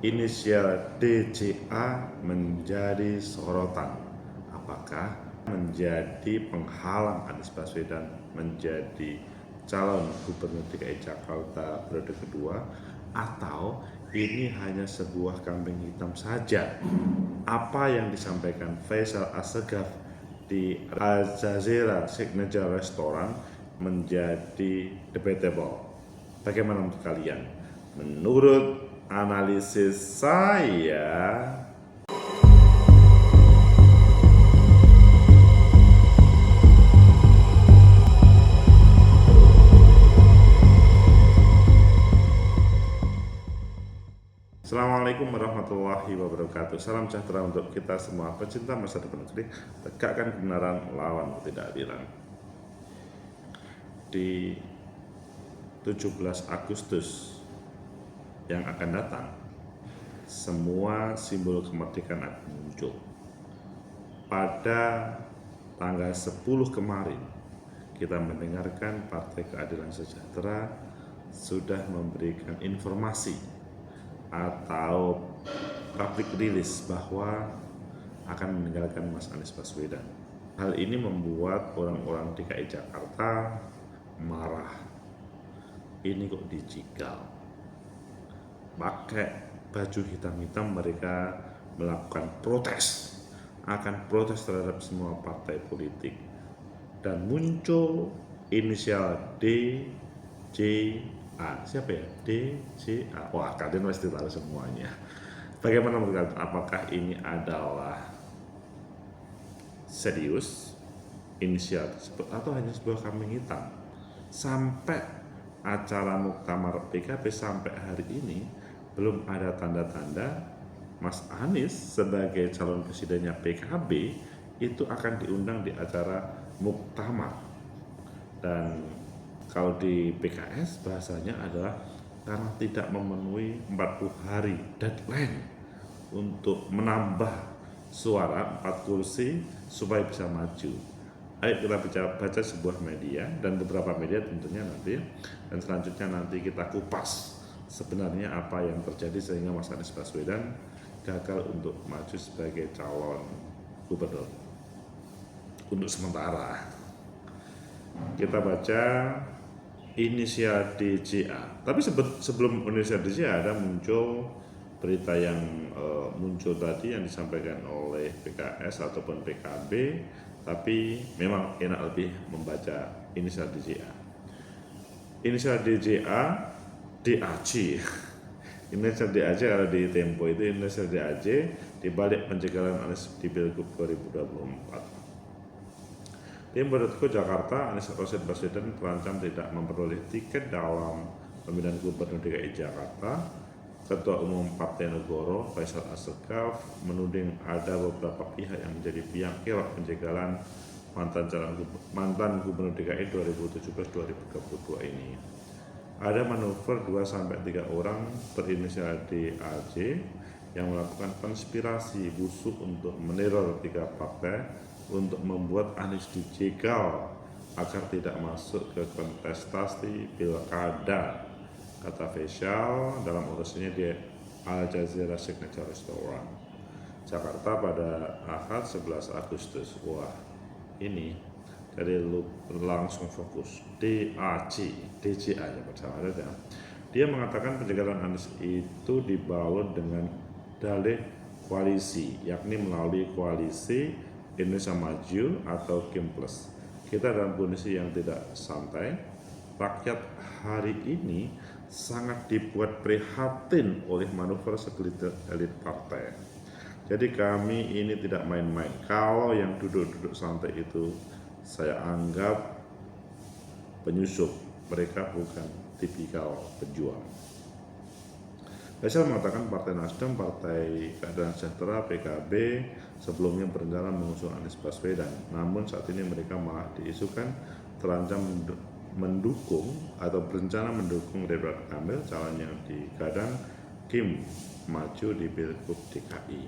inisial DCA menjadi sorotan. Apakah menjadi penghalang Anies Baswedan menjadi calon gubernur DKI Jakarta periode kedua, atau ini hanya sebuah kambing hitam saja? Apa yang disampaikan Faisal Assegaf di Al Jazeera Signature Restaurant menjadi debatable. Bagaimana menurut kalian? Menurut analisis saya, Assalamualaikum warahmatullahi wabarakatuh. Salam sejahtera untuk kita semua pecinta masa depan negeri. Tegakkan kebenaran, lawan ketidakadilan. Di 17 Agustus yang akan datang, semua simbol kemerdekaan akan muncul. Pada tanggal 10 kemarin, kita mendengarkan Partai Keadilan Sejahtera sudah memberikan informasi atau public release bahwa akan meninggalkan Mas Anies Baswedan. Hal ini membuat orang-orang DKI Jakarta marah. Ini kok dijigal? Pakai baju hitam-hitam mereka melakukan protes, akan protes terhadap semua partai politik, dan muncul inisial D, J, A. Siapa ya? D, C, A. Wah, kalian pasti tahu semuanya. Bagaimana menurut kalian? Apakah ini adalah serius inisial tersebut atau hanya sebuah kambing hitam? Sampai acara muktamar PKB sampai hari ini belum ada tanda-tanda Mas Anies sebagai calon presidennya PKB itu akan diundang di acara muktamar. Dan kalau di PKS bahasanya adalah karena tidak memenuhi 40 hari deadline untuk menambah suara 4 kursi supaya bisa maju. Ayo kita baca sebuah media dan beberapa media tentunya nanti, dan selanjutnya nanti kita kupas sebenarnya apa yang terjadi sehingga Mas Anies Baswedan gagal untuk maju sebagai calon gubernur untuk sementara. Kita baca inisial DCA. Tapi sebelum inisial DCA ada muncul berita yang muncul tadi yang disampaikan oleh PKS ataupun PKB, tapi memang enak lebih membaca inisial DCA. Inisial DCA, DAC. Inisial DAC kalau di Tempo itu inisial DAC dibalik pencegahan Anies di Pilgub 2024. Tempo.co Jakarta, Anies Baswedan terancam tidak memperoleh tiket dalam pemilihan gubernur DKI Jakarta. Ketua Umum Partai Negoro Faisal Assegaf menuding ada beberapa pihak yang menjadi biang kerok pencegahan mantan gubernur DKI 2017-2022 ini. Ada manuver 2-3 orang berinisial DAJ yang melakukan konspirasi busuk untuk meneror 3 partai untuk membuat Anies dijegal agar tidak masuk ke kontestasi pilkada, kata Faisal dalam urusnya di Al Jazeera Signature Restaurant Jakarta pada Ahad 11 Agustus. Wah, ini dari langsung fokus DAC, DCA ya bersama saja. Dia mengatakan pencegahan Anies itu dibalut dengan dalih koalisi, yakni melalui koalisi Indonesia Maju atau Kim Plus. Kita dalam kondisi yang tidak santai. Rakyat hari ini sangat dibuat prihatin oleh manuver segelintir elit partai. Jadi kami ini tidak main-main. Kalau yang duduk-duduk santai itu saya anggap penyusup, mereka bukan tipikal pejuang. Faisal mengatakan Partai Nasdem, Partai Keadilan Sejahtera, PKB sebelumnya berencana mengusung Anies Baswedan. Namun saat ini mereka malah diisukan terancam mendukung atau berencana mendukung Ridwan Kamil, calon yang digadang Kim maju di Pilgub DKI.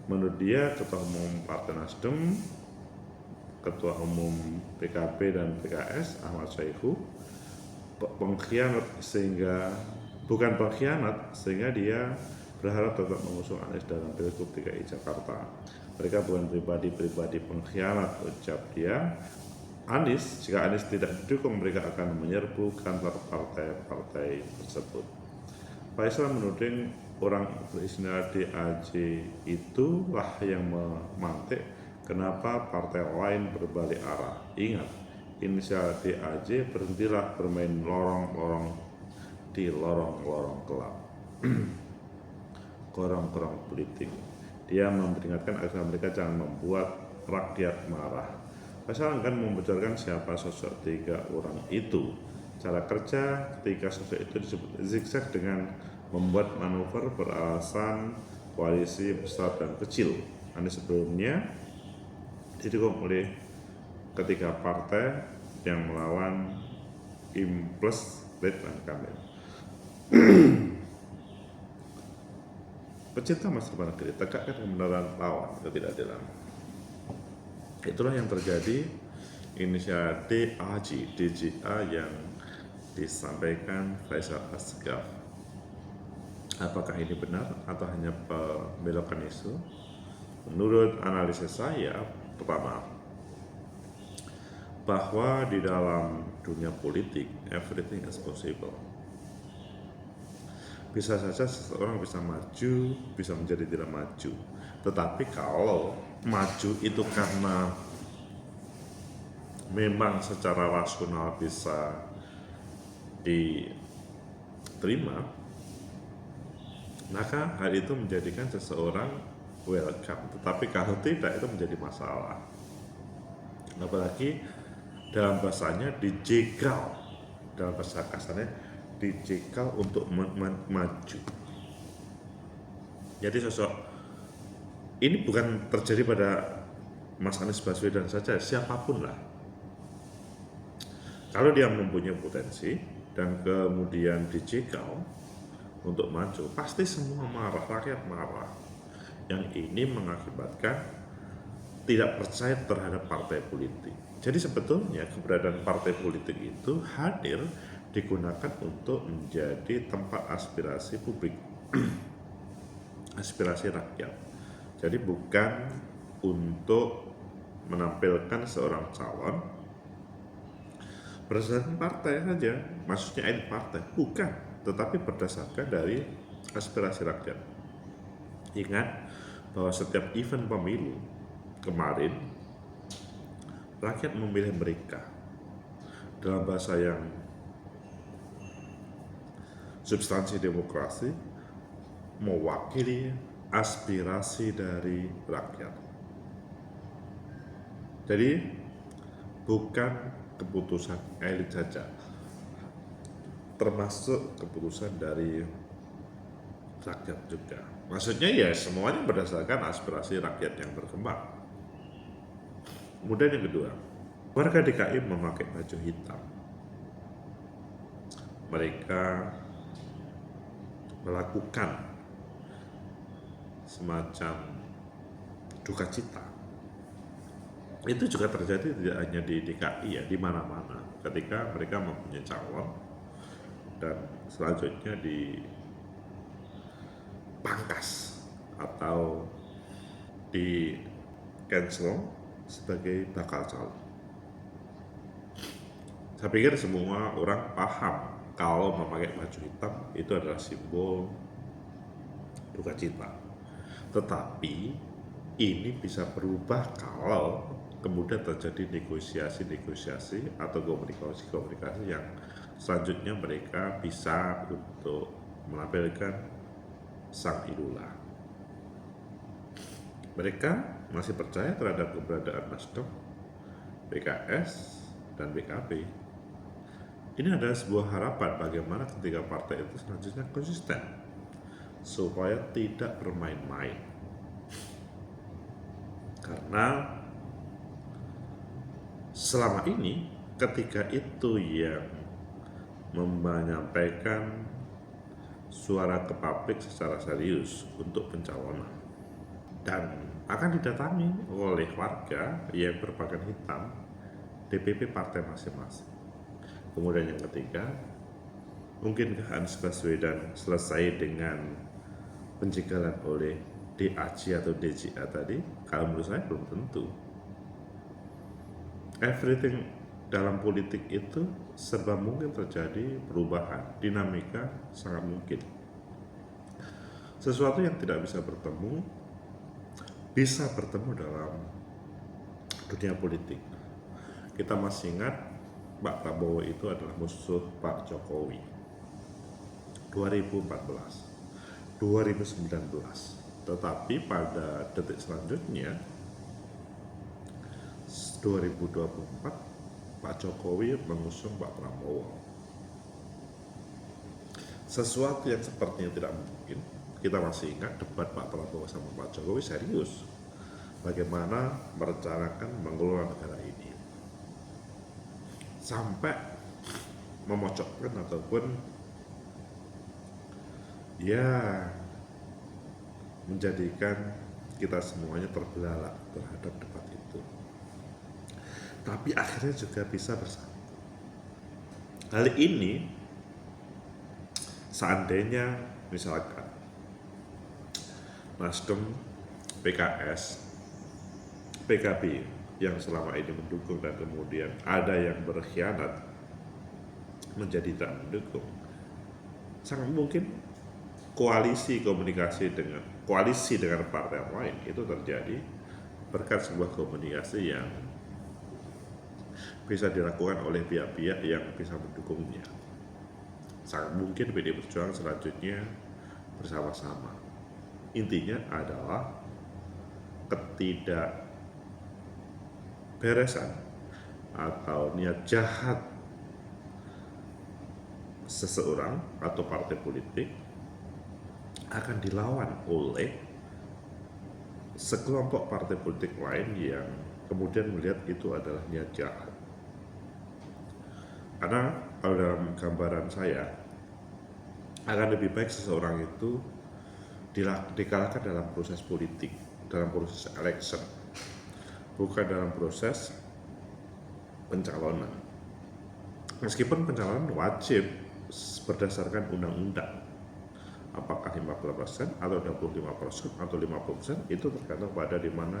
Menurut dia, Ketua Umum Partai Nasdem, Ketua Umum PKB dan PKS Ahmad Saihu pengkhianat sehingga bukan pengkhianat, sehingga dia berharap tetap mengusung Anies dalam Pilgub DKI Jakarta. Mereka bukan pribadi-pribadi pengkhianat, ucap dia. Jika Anies tidak didukung, mereka akan menyerbu kantor partai-partai tersebut. Faisal menuding orang berinisial DAJ itulah yang memantik kenapa partai lain berbalik arah. Ingat, inisial DAJ berhentilah bermain lorong-lorong di lorong-lorong gelap. Korong-korong politik. Dia memperingatkan agar mereka jangan membuat rakyat marah. Faisal akan membocorkan siapa sosok tiga orang itu. Cara kerja ketika sosok itu disebut zigzag dengan membuat manuver beralasan koalisi besar dan kecil. Anies sebelumnya didukung oleh ketiga partai yang melawan Implus Ridwan Kamil. Pecinta masa depan negeri, tegakkan kebenaran, lawan ketidakadilan. Itulah yang terjadi inisial DJA yang disampaikan Faisal Asgaf. Apakah ini benar atau hanya pembelokan isu? Menurut analisis saya, pertama, bahwa di dalam dunia politik everything is possible. Bisa saja seseorang bisa maju, bisa menjadi tidak maju. Tetapi kalau maju itu karena memang secara rasional bisa diterima, maka hal itu menjadikan seseorang welcome. Tetapi kalau tidak, itu menjadi masalah. Apalagi dalam bahasanya dijegal, dalam bahasa kasarnya dijegal untuk maju. Jadi sosok ini bukan terjadi pada Mas Anies Baswedan saja, siapapun lah. Kalau dia mempunyai potensi dan kemudian dijegal untuk maju, pasti semua marah, rakyat marah. Yang ini mengakibatkan tidak percaya terhadap partai politik. Jadi sebetulnya keberadaan partai politik itu hadir digunakan untuk menjadi tempat aspirasi publik, aspirasi rakyat. Jadi bukan untuk menampilkan seorang calon berdasarkan partai saja, maksudnya elit partai, bukan, tetapi berdasarkan dari aspirasi rakyat. Ingat bahwa setiap event pemilu kemarin, rakyat memilih mereka. Dalam bahasa yang substansi demokrasi, mewakili aspirasi dari rakyat. Jadi bukan keputusan elit saja, termasuk keputusan dari rakyat juga. Maksudnya ya semuanya berdasarkan aspirasi rakyat yang berkembang. Kemudian yang kedua, warga DKI memakai baju hitam. Mereka melakukan semacam duka cita. Itu juga terjadi tidak hanya di DKI ya, di mana-mana. Ketika mereka mempunyai calon dan selanjutnya dipangkas atau di cancel sebagai bakal calon. Saya pikir semua orang paham kalau memakai baju hitam itu adalah simbol duka cita. Tetapi ini bisa berubah kalau kemudian terjadi negosiasi-negosiasi atau komunikasi-komunikasi yang selanjutnya mereka bisa untuk menampilkan sang idola. Mereka masih percaya terhadap keberadaan Nasdem, PKS, dan PKB. Ini adalah sebuah harapan bagaimana ketika partai itu selanjutnya konsisten supaya tidak bermain-main. Karena selama ini ketika itu yang menyampaikan suara ke publik secara serius untuk pencalonan dan akan didatangi oleh warga yang berpakaian hitam DPP partai masing-masing. Kemudian yang ketiga, Mungkinkah Anies Baswedan selesai dengan pencegahan oleh DAC atau DJA tadi? Kalau menurut saya belum tentu. Everything dalam politik itu serba mungkin terjadi perubahan, dinamika sangat mungkin. Sesuatu yang tidak bisa bertemu dalam dunia politik. Kita masih ingat Pak Prabowo itu adalah musuh Pak Jokowi 2014, 2019. Tetapi pada detik selanjutnya 2024 Pak Jokowi mengusung Pak Prabowo. Sesuatu yang sepertinya tidak mungkin. Kita masih ingat debat Pak Prabowo sama Pak Jokowi serius bagaimana merencanakan mengelola negara ini, sampai memocokkan ataupun ya menjadikan kita semuanya terbelalak terhadap debat itu. Tapi akhirnya juga bisa bersatu. Hal ini seandainya misalkan Nasdem, PKS, PKB yang selama ini mendukung dan kemudian ada yang berkhianat menjadi tak mendukung, sangat mungkin koalisi dengan partai lain itu terjadi berkat sebuah komunikasi yang bisa dilakukan oleh pihak-pihak yang bisa mendukungnya. Sangat mungkin PD Perjuangan selanjutnya bersama-sama. Intinya adalah ketidakberesan atau niat jahat seseorang atau partai politik akan dilawan oleh sekelompok partai politik lain yang kemudian melihat itu adalah niat jahat. Karena kalau dalam gambaran saya, akan lebih baik seseorang itu dikalahkan dalam proses politik, dalam proses election, bukan dalam proses pencalonan. Meskipun pencalonan wajib berdasarkan undang-undang, apakah 15% atau 25% atau 50%, itu tergantung pada di mana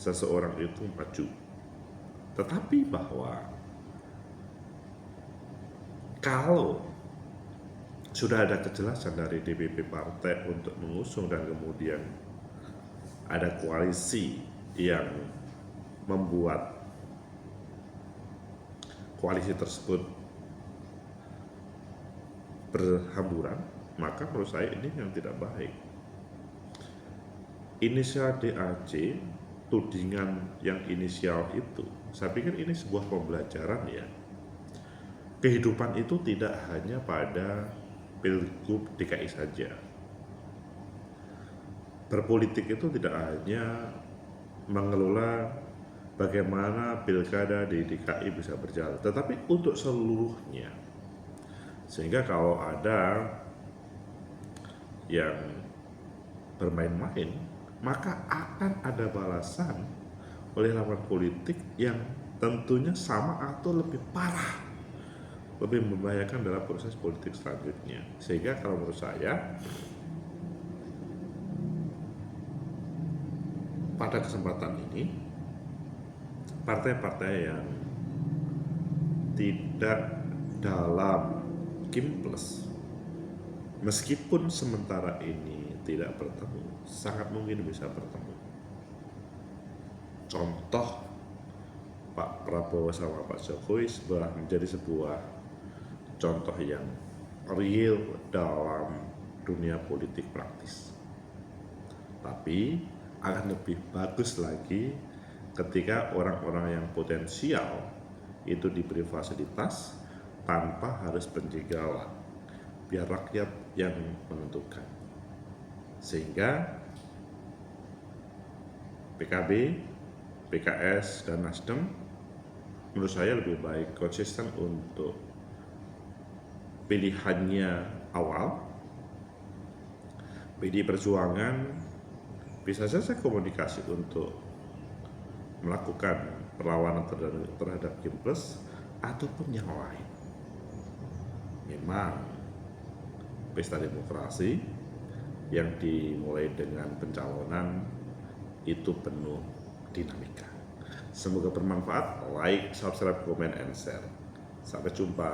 seseorang itu maju. Tetapi bahwa kalau sudah ada kejelasan dari DPP partai untuk mengusung dan kemudian ada koalisi yang membuat koalisi tersebut berhamburan, maka menurut saya ini yang tidak baik. Inisial DAC, tudingan yang inisial itu, saya pikir ini sebuah pembelajaran ya. Kehidupan itu tidak hanya pada Pilgub DKI saja. Berpolitik itu tidak hanya mengelola bagaimana pilkada di DKI bisa berjalan, tetapi untuk seluruhnya. Sehingga kalau ada yang bermain-main, maka akan ada balasan oleh lawan politik yang tentunya sama atau lebih parah, lebih membahayakan dalam proses politik selanjutnya. Sehingga kalau menurut saya, pada kesempatan ini, partai-partai yang tidak dalam Kim+, meskipun sementara ini tidak bertemu, sangat mungkin bisa bertemu. Contoh Pak Prabowo sama Pak Jokowi menjadi sebuah contoh yang real dalam dunia politik praktis. Tapi akan lebih bagus lagi ketika orang-orang yang potensial itu diberi fasilitas tanpa harus penjagalan, biar rakyat yang menentukan. Sehingga PKB, PKS, dan Nasdem menurut saya lebih baik konsisten untuk pilihannya awal. PD Perjuangan bisa saja komunikasi untuk melakukan perlawanan terhadap Kim+, ataupun yang lain. memang pesta demokrasi yang dimulai dengan pencalonan itu penuh dinamika. Semoga bermanfaat. Like, subscribe, comment, and share. Sampai jumpa.